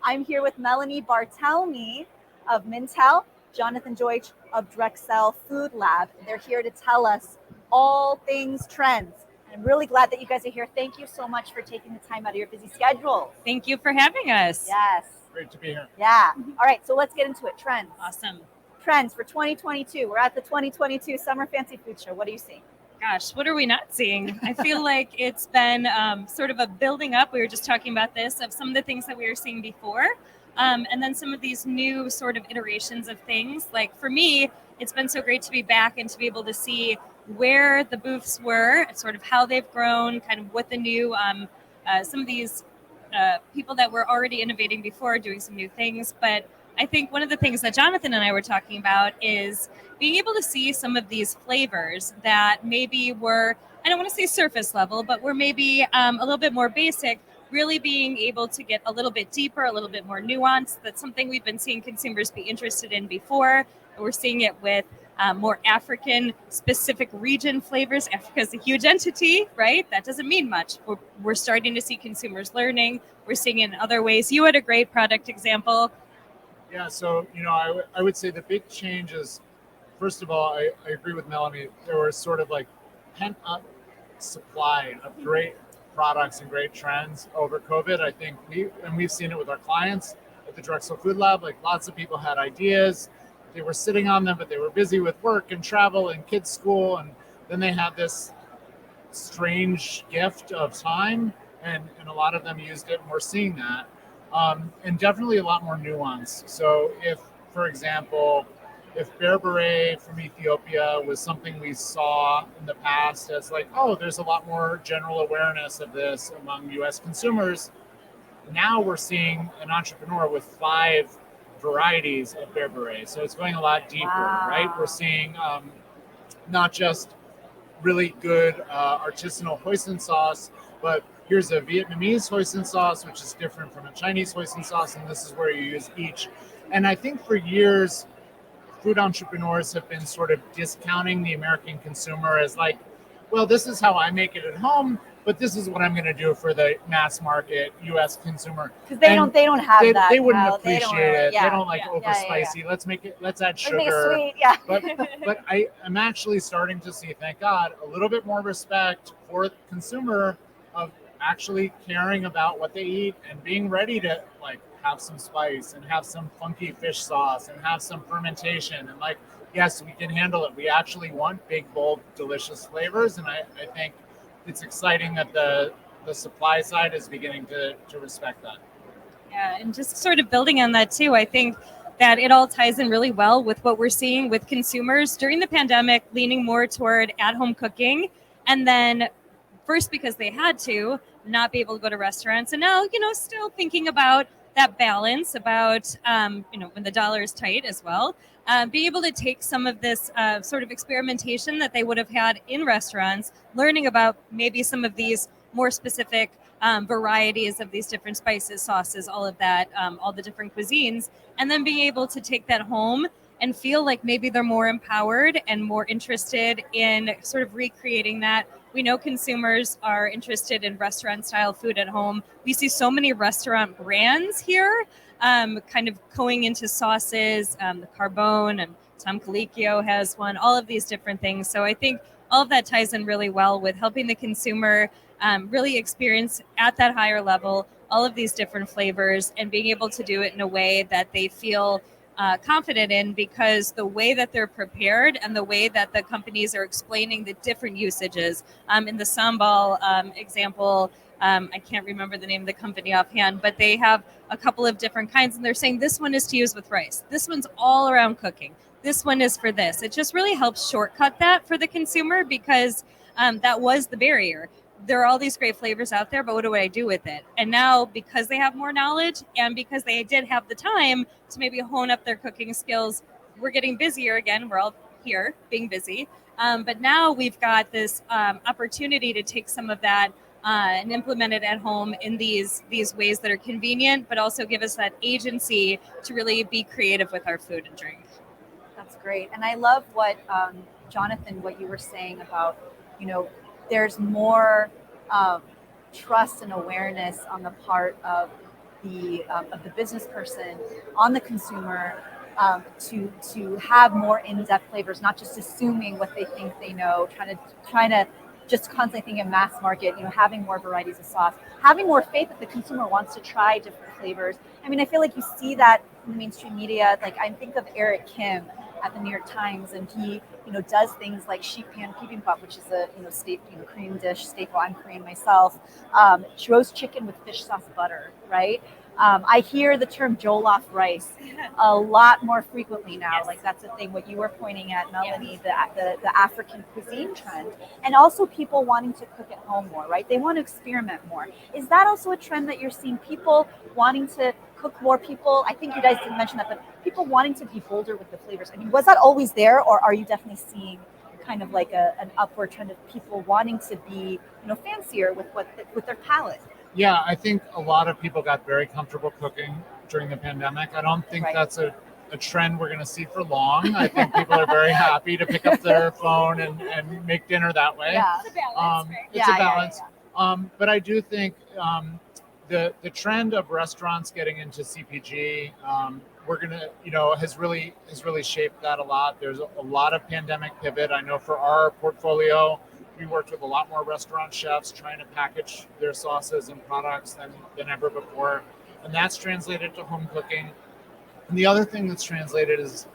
I'm here with Melanie Bartelme of Mintel, Jonathan Deutsch of Drexel Food Lab. They're here to tell us all things trends. I'm really glad that you guys are here. Thank you so much for taking the time out of your busy schedule. Thank you for having us. Yes. Great to be here. Yeah. All right, so let's get into it. Trends. Awesome. Trends for 2022. We're at the 2022 Summer Fancy Food Show. What are you seeing? Gosh, what are we not seeing? I feel like it's been sort of a building up. We were just talking about this, of some of the things that we were seeing before. And then some of these new sort of iterations of things. Like for me, it's been so great to be back and to be able to see where the booths were, sort of how they've grown, kind of what the new, some of these people that were already innovating before doing some new things. But I think one of the things that Jonathan and I were talking about is being able to see some of these flavors that maybe were, I don't want to say surface level, but were maybe a little bit more basic, really being able to get a little bit deeper, a little bit more nuanced. That's something we've been seeing consumers be interested in before. We're seeing it with more African specific region flavors. Africa's a huge entity, right? That doesn't mean much. We're starting to see consumers learning. We're seeing it in other ways. You had a great product example. Yeah, so, I would say the big change is, first of all, I agree with Melanie. There was sort of like pent up supply of great products and great trends over COVID. I think we've seen it with our clients at the Drexel Food Lab. Like lots of people had ideas. They were sitting on them, but they were busy with work and travel and kids' school. And then they had this strange gift of time, and a lot of them used it, and we're seeing that. And definitely a lot more nuance. So if, for example, if bear beret from Ethiopia was something we saw in the past as like, oh, there's a lot more general awareness of this among US consumers, now we're seeing an entrepreneur with 5 varieties of bear beret. So it's going a lot deeper, right? We're seeing not just really good artisanal hoisin sauce, but here's a Vietnamese hoisin sauce, which is different from a Chinese hoisin sauce, and this is where you use each. And I think for years, food entrepreneurs have been sort of discounting the American consumer as like, well, this is how I make it at home, but this is what I'm going to do for the mass market U.S. consumer. Because they don't have that. They wouldn't appreciate it. Yeah. They don't like over spicy. Yeah. Let's add sugar. Make it sweet. Yeah. But I'm actually starting to see, thank God, a little bit more respect for the consumer of actually caring about what they eat and being ready to like have some spice and have some funky fish sauce and have some fermentation and like, yes, we can handle it. We actually want big, bold, delicious flavors. And I think it's exciting that the supply side is beginning to respect that. Yeah, and just sort of building on that too, I think that it all ties in really well with what we're seeing with consumers during the pandemic, leaning more toward at-home cooking. And then first, because they had to not be able to go to restaurants. And now, still thinking about that balance about, when the dollar is tight as well, being able to take some of this sort of experimentation that they would have had in restaurants, learning about maybe some of these more specific varieties of these different spices, sauces, all of that, all the different cuisines, and then being able to take that home and feel like maybe they're more empowered and more interested in sort of recreating that. We know consumers are interested in restaurant-style food at home. We see so many restaurant brands here, kind of going into sauces, the Carbone, and Tom Colicchio has one, all of these different things. So I think all of that ties in really well with helping the consumer really experience at that higher level all of these different flavors and being able to do it in a way that they feel confident in, because the way that they're prepared and the way that the companies are explaining the different usages. In the sambal example, I can't remember the name of the company offhand, but they have a couple of different kinds, and they're saying this one is to use with rice. This one's all around cooking. This one is for this. It just really helps shortcut that for the consumer, because that was the barrier. There are all these great flavors out there, but what do I do with it? And now, because they have more knowledge and because they did have the time to maybe hone up their cooking skills, we're getting busier again. We're all here being busy. But now we've got this opportunity to take some of that and implement it at home in these ways that are convenient, but also give us that agency to really be creative with our food and drink. That's great. And I love what, Jonathan, what you were saying about, there's more trust and awareness on the part of the business person on the consumer, to have more in-depth flavors, not just assuming what they think they know, trying to just constantly thinking of mass market, having more varieties of sauce, having more faith that the consumer wants to try different flavors. I mean, I feel like you see that in the mainstream media. Like, I think of Eric Kim at the New York Times, and he, does things like sheet pan bibimbap, which is a, cream dish staple. I'm Korean myself. Roast chicken with fish sauce butter, right? I hear the term jollof rice a lot more frequently now. Yes. Like, that's the thing, what you were pointing at, Melanie, the African cuisine trend. And also people wanting to cook at home more, right? They want to experiment more. Is that also a trend that you're seeing? People wanting to cook more, I think you guys didn't mention that, but people wanting to be bolder with the flavors. I mean, was that always there, or are you definitely seeing kind of like an upward trend of people wanting to be, fancier with their palate? Yeah, I think a lot of people got very comfortable cooking during the pandemic. I don't think that's a trend we're going to see for long. I think people are very happy to pick up their phone and make dinner that way. Yeah. It's a balance, right? It's a balance. But I do think the trend of restaurants getting into CPG, we're gonna, has really shaped that a lot. There's a lot of pandemic pivot. I know for our portfolio, we worked with a lot more restaurant chefs trying to package their sauces and products than ever before. And that's translated to home cooking. And the other thing that's translated is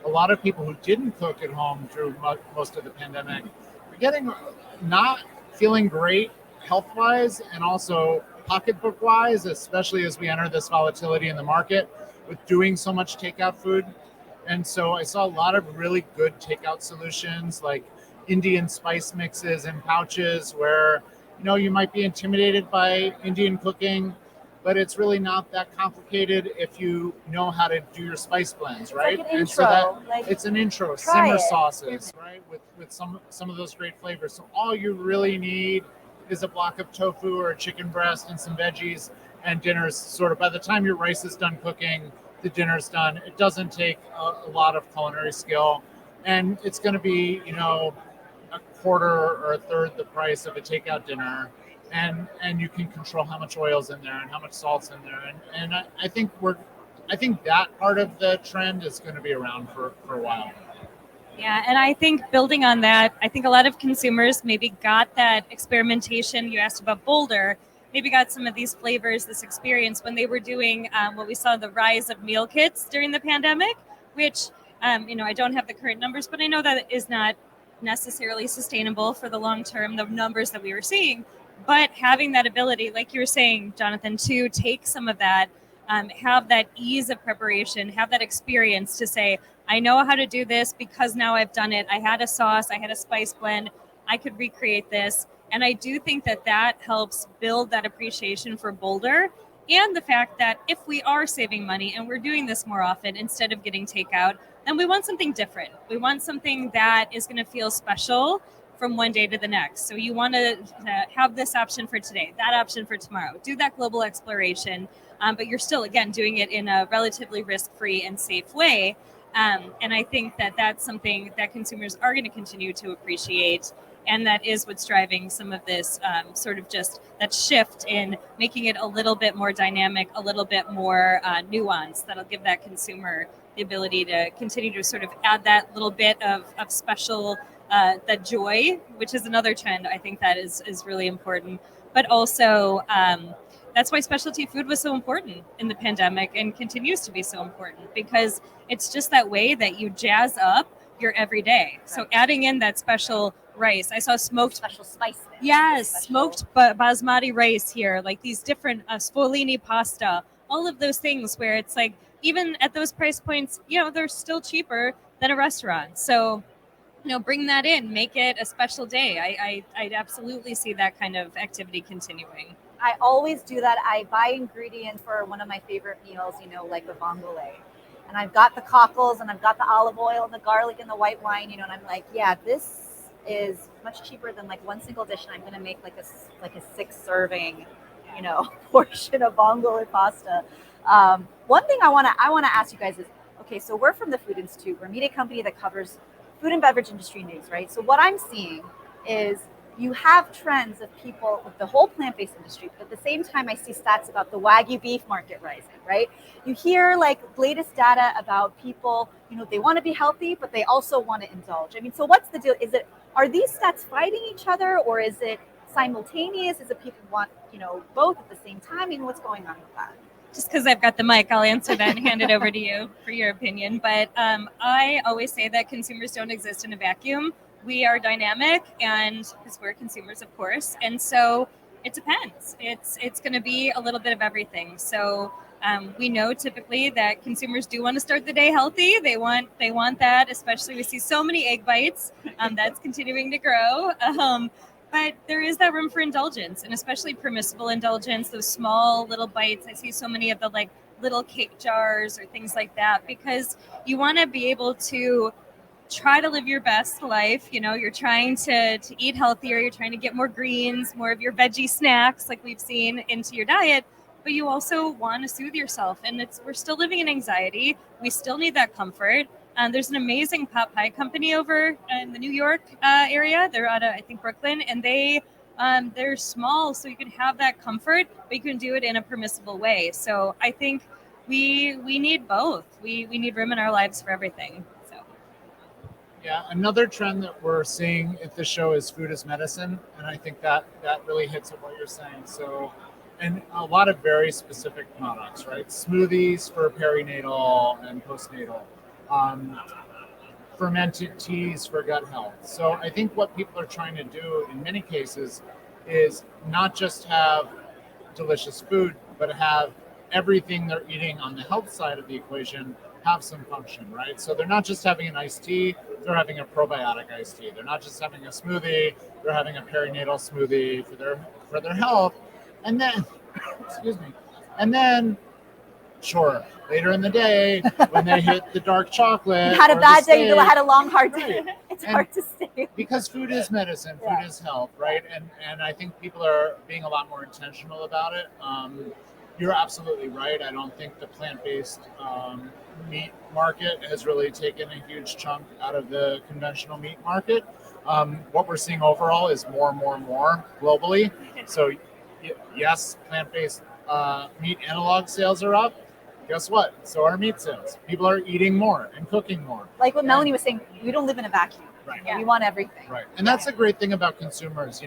a lot of people who didn't cook at home through most of the pandemic are getting not feeling great health-wise and also pocketbook-wise, especially as we enter this volatility in the market with doing so much takeout food. And so I saw a lot of really good takeout solutions, like Indian spice mixes and pouches, where you might be intimidated by Indian cooking, but it's really not that complicated if you know how to do your spice blends, right? Like an intro, and so it's an intro. Simmer sauces, right, with some of those great flavors. So all you really need is a block of tofu or a chicken breast and some veggies, and dinner's sort of, by the time your rice is done cooking, the dinner's done. It doesn't take a lot of culinary skill, and it's going to be a quarter or a third the price of a takeout dinner, and you can control how much oil's in there and how much salt's in there, and I think that part of the trend is going to be around for a while. Yeah, and I think building on that, I think a lot of consumers maybe got that experimentation. You asked about Boulder, maybe got some of these flavors, this experience when they were doing what we saw, the rise of meal kits during the pandemic, which, I don't have the current numbers, but I know that is not necessarily sustainable for the long term, the numbers that we were seeing. But having that ability, like you were saying, Jonathan, to take some of that, have that ease of preparation, have that experience to say, I know how to do this because now I've done it. I had a sauce, I had a spice blend, I could recreate this. And I do think that helps build that appreciation for Boulder, and the fact that if we are saving money and we're doing this more often instead of getting takeout, then we want something different. We want something that is going to feel special from one day to the next. So you want to have this option for today, that option for tomorrow, do that global exploration, but you're still, again, doing it in a relatively risk-free and safe way. And I think that that's something that consumers are going to continue to appreciate. And that is what's driving some of this sort of just that shift in making it a little bit more dynamic, a little bit more nuanced. That'll give that consumer the ability to continue to sort of add that little bit of special, that joy, which is another trend I think that is really important. But also, that's why specialty food was so important in the pandemic and continues to be so important, because it's just that way that you jazz up your everyday. So adding in that special rice. I saw smoked special spice. Yes, smoked basmati rice here, like these different spolini pasta, all of those things where it's like, even at those price points, they're still cheaper than a restaurant. So, bring that in, make it a special day. I'd absolutely see that kind of activity continuing. I always do that. I buy ingredients for one of my favorite meals, like the vongole. And I've got the cockles and I've got the olive oil and the garlic and the white wine, and I'm like, yeah, this is much cheaper than like one single dish, and I'm going to make like a 6 serving, portion of vongole pasta. One thing I want to ask you guys is, okay, so we're from the Food Institute. We're a media company that covers food and beverage industry news, right? So what I'm seeing is you have trends of people with the whole plant-based industry, but at the same time, I see stats about the Wagyu beef market rising, right? You hear like latest data about people, they want to be healthy, but they also want to indulge. I mean, so what's the deal? Are these stats fighting each other, or is it simultaneous? Is it people want, both at the same time? I mean, what's going on with that? Just because I've got the mic, I'll answer that and hand it over to you for your opinion. But I always say that consumers don't exist in a vacuum. We are dynamic, and because we're consumers, of course, and so it depends. It's going to be a little bit of everything. So we know typically that consumers do want to start the day healthy. They want that, especially we see so many egg bites. That's continuing to grow. But there is that room for indulgence, and especially permissible indulgence, those small little bites. I see so many of the like little cake jars or things like that, because you want to be able to try to live your best life. You're trying to eat healthier. You're trying to get more greens, more of your veggie snacks like we've seen into your diet. But you also want to soothe yourself. And we're still living in anxiety. We still need that comfort. There's an amazing pot pie company over in the New York area. They're out of, I think, Brooklyn. And they're small, so you can have that comfort, but you can do it in a permissible way. So I think we need both. We need room in our lives for everything. Yeah, another trend that we're seeing at the show is food as medicine, and I think that really hits at what you're saying. So, and a lot of very specific products, right? Smoothies for perinatal and postnatal, fermented teas for gut health. So I think what people are trying to do in many cases is not just have delicious food, but have everything they're eating on the health side of the equation have some function, right? So they're not just having an iced tea, they're having a probiotic iced tea. They're not just having a smoothie, they're having a perinatal smoothie for their health. And then, excuse me, and then, sure, later in the day, when they hit the dark chocolate, you had a bad day, you had a long, hard day. Right. It's hard to stay. Because food is medicine, food is health, right? And I think people are being a lot more intentional about it. You're absolutely right. I don't think the plant-based meat market has really taken a huge chunk out of the conventional meat market. What we're seeing overall is more and more globally. So yes, plant-based meat analog sales are up. Guess what? So are meat sales. People are eating more and cooking more. Like what Melanie was saying, we don't live in a vacuum. Right. We want everything. Right. And that's a great thing about consumers.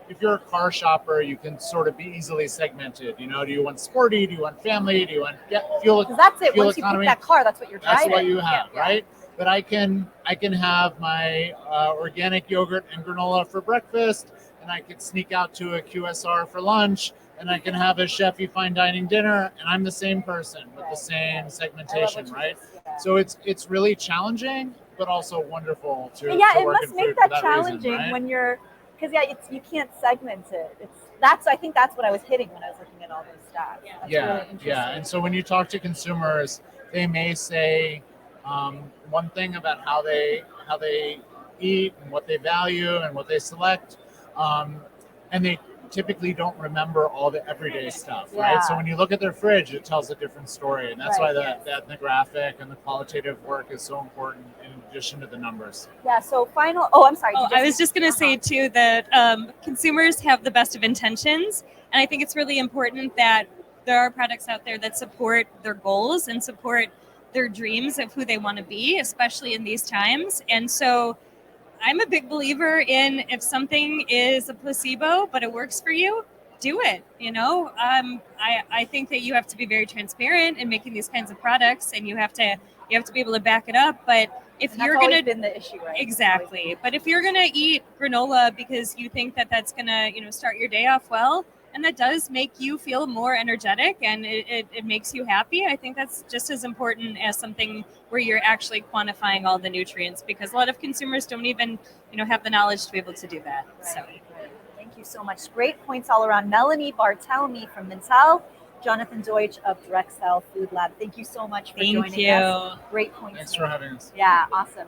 If you're a car shopper, you can sort of be easily segmented. Do you want sporty? Do you want family? Do you want fuel? Because that's it. Fuel Once economy? you pick that car, that's what you're driving. That's what you have, right? But I can have my organic yogurt and granola for breakfast, and I can sneak out to a QSR for lunch, and I can have a chefy fine dining dinner, and I'm the same person with the same segmentation, right? So it's really challenging, but also wonderful to it work must in make food that for that challenging reason, right? when you're, because you can't segment it. I think that's what I was hitting when I was looking at all those stats. That's really interesting. And so when you talk to consumers, they may say one thing about how they eat and what they value and what they select, and they typically don't remember all the everyday stuff, right? So when you look at their fridge, it tells a different story, and that's why the ethnographic and the qualitative work is so important in addition to the numbers. Yeah. So final. Oh, I'm sorry. I was just going to say too that consumers have the best of intentions, and I think it's really important that there are products out there that support their goals and support their dreams of who they want to be, especially in these times. And so I'm a big believer in, if something is a placebo but it works for you, do it. I think that you have to be very transparent in making these kinds of products, and you have to be able to back it up. But if you're going to, been the issue, right? Exactly. But if you're going to eat granola because you think that that's going to start your day off well, and that does make you feel more energetic and it makes you happy, I think that's just as important as something where you're actually quantifying all the nutrients, because a lot of consumers don't even have the knowledge to be able to do that. Right. So thank you so much. Great points all around. Melanie Bartelme from Mintel, Jonathan Deutsch of Drexel Food Lab. Thank you so much for joining us. Thank you. Great points. Thanks for having us. Yeah, awesome.